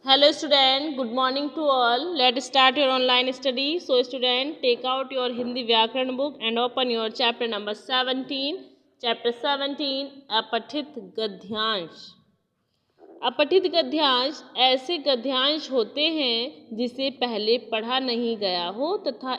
Hello student, good morning to all. Let's start your online study. So student, take out your Hindi व्याकरण book and open your chapter number 17. Chapter 17, अपठित गद्यांश. अपठित गद्यांश ऐसे गद्यांश होते हैं जिसे पहले पढ़ा नहीं गया हो तथा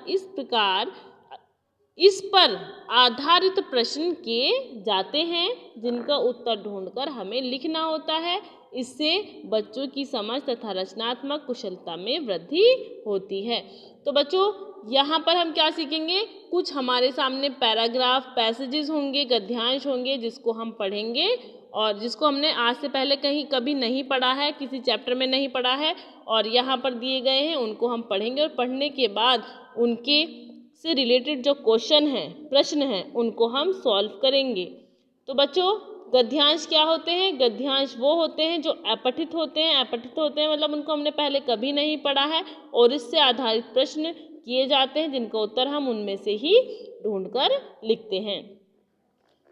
इस पर आधारित प्रश्न किए जाते हैं जिनका उत्तर ढूंढकर हमें लिखना होता है। इससे बच्चों की समझ तथा रचनात्मक कुशलता में वृद्धि होती है। तो बच्चों यहाँ पर हम क्या सीखेंगे, कुछ हमारे सामने पैराग्राफ पैसेजेस होंगे, गद्यांश होंगे जिसको हम पढ़ेंगे और जिसको हमने आज से पहले कभी नहीं पढ़ा है, किसी चैप्टर में नहीं पढ़ा है और यहाँ पर दिए गए हैं उनको हम पढ़ेंगे और पढ़ने के बाद उनके से रिलेटेड जो क्वेश्चन हैं, प्रश्न हैं, उनको हम सॉल्व करेंगे। तो बच्चों गद्यांश क्या होते हैं? गद्यांश वो होते हैं जो अपठित होते हैं। अपठित होते हैं मतलब उनको हमने पहले कभी नहीं पढ़ा है और इससे आधारित प्रश्न किए जाते हैं जिनका उत्तर हम उनमें से ही ढूंढकर लिखते हैं।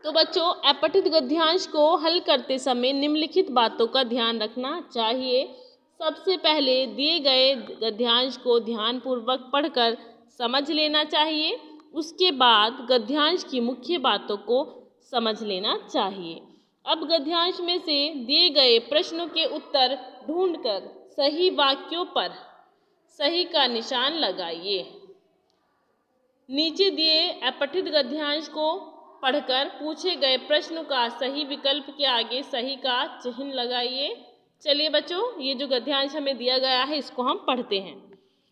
तो बच्चों अपठित गद्यांश को हल करते समय निम्नलिखित बातों का ध्यान रखना चाहिए। सबसे पहले दिए गए गद्यांश को ध्यानपूर्वक पढ़कर समझ लेना चाहिए। उसके बाद गद्यांश की मुख्य बातों को समझ लेना चाहिए। अब गद्यांश में से दिए गए प्रश्नों के उत्तर ढूंढकर सही वाक्यों पर सही का निशान लगाइए। नीचे दिए अपठित गद्यांश को पढ़कर पूछे गए प्रश्न का सही विकल्प के आगे सही का चिन्ह लगाइए। चलिए बच्चों, ये जो गद्यांश हमें दिया गया है इसको हम पढ़ते हैं,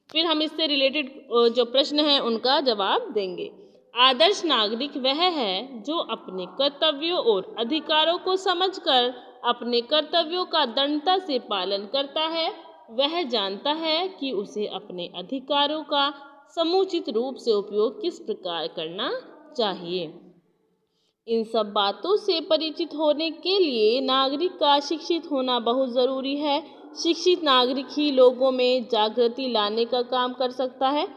फिर हम इससे रिलेटेड जो प्रश्न हैं उनका जवाब देंगे। आदर्श नागरिक वह है जो अपने कर्तव्यों और अधिकारों को समझकर अपने कर्तव्यों का दृढ़ता से पालन करता है। वह जानता है कि उसे अपने अधिकारों का समुचित रूप से उपयोग किस प्रकार करना चाहिए। इन सब बातों से परिचित होने के लिए नागरिक का शिक्षित होना बहुत ज़रूरी है। शिक्षित नागरिक ही लोगों में जागृति लाने का काम कर सकता है।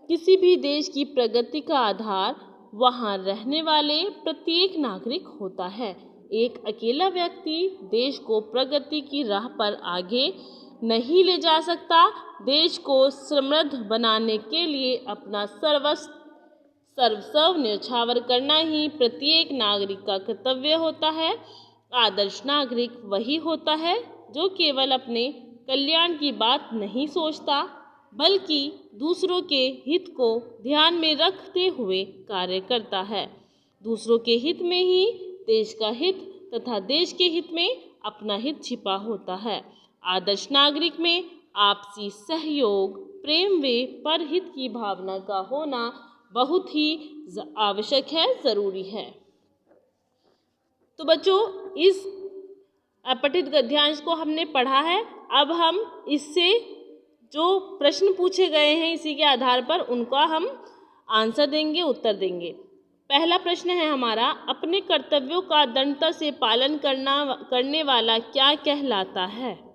किसी भी देश की प्रगति का आधार वहाँ रहने वाले प्रत्येक नागरिक होता है। एक अकेला व्यक्ति देश को प्रगति की राह पर आगे नहीं ले जा सकता। देश को समृद्ध बनाने के लिए अपना सर्वस्व न्यौछावर करना ही प्रत्येक नागरिक का कर्तव्य होता है। आदर्श नागरिक वही होता है जो केवल अपने कल्याण की बात नहीं सोचता बल्कि दूसरों के हित को ध्यान में रखते हुए कार्य करता है। दूसरों के हित में ही देश का हित तथा देश के हित में अपना हित छिपा होता है। आदर्श नागरिक में आपसी सहयोग, प्रेम व परहित की भावना का होना बहुत ही आवश्यक है, ज़रूरी है। तो बच्चों इस अपठित गद्यांश को हमने पढ़ा है। अब हम इससे जो प्रश्न पूछे गए हैं इसी के आधार पर उनका हम आंसर देंगे, उत्तर देंगे। पहला प्रश्न है हमारा, अपने कर्तव्यों का दृढ़ता से पालन करने वाला क्या कहलाता है?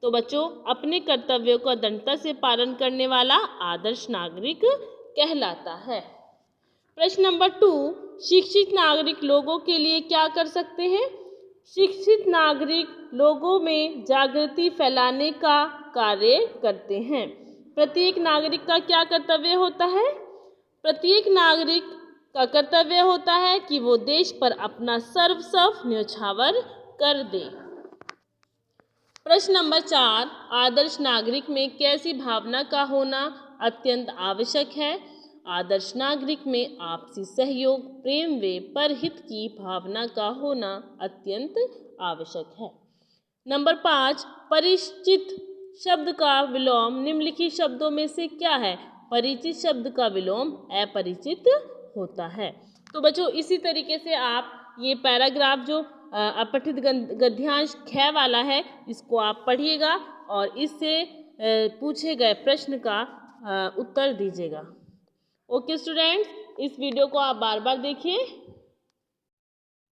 तो बच्चों अपने कर्तव्यों का दृढ़ता से पालन करने वाला आदर्श नागरिक कहलाता है। प्रश्न नंबर 2, शिक्षित नागरिक लोगों के लिए क्या कर सकते हैं? शिक्षित नागरिक लोगों में जागृति फैलाने का कार्य करते हैं। प्रत्येक नागरिक का क्या कर्तव्य होता है? प्रत्येक नागरिक का कर्तव्य होता है कि वो देश पर अपना सर्वस्व न्यौछावर कर दे। प्रश्न नंबर 4, आदर्श नागरिक में कैसी भावना का होना अत्यंत आवश्यक है? आदर्श नागरिक में आपसी सहयोग, प्रेम व परहित की भावना का होना अत्यंत आवश्यक है। नंबर 5, परिचित शब्द का विलोम निम्नलिखित शब्दों में से क्या है? परिचित शब्द का विलोम अपरिचित होता है। तो बच्चों इसी तरीके से आप ये पैराग्राफ जो अपठित गद्यांश ख वाला है इसको आप पढ़िएगा और इससे पूछे गए प्रश्न का उत्तर दीजिएगा। ओके स्टूडेंट्स, इस वीडियो को आप बार बार देखिए।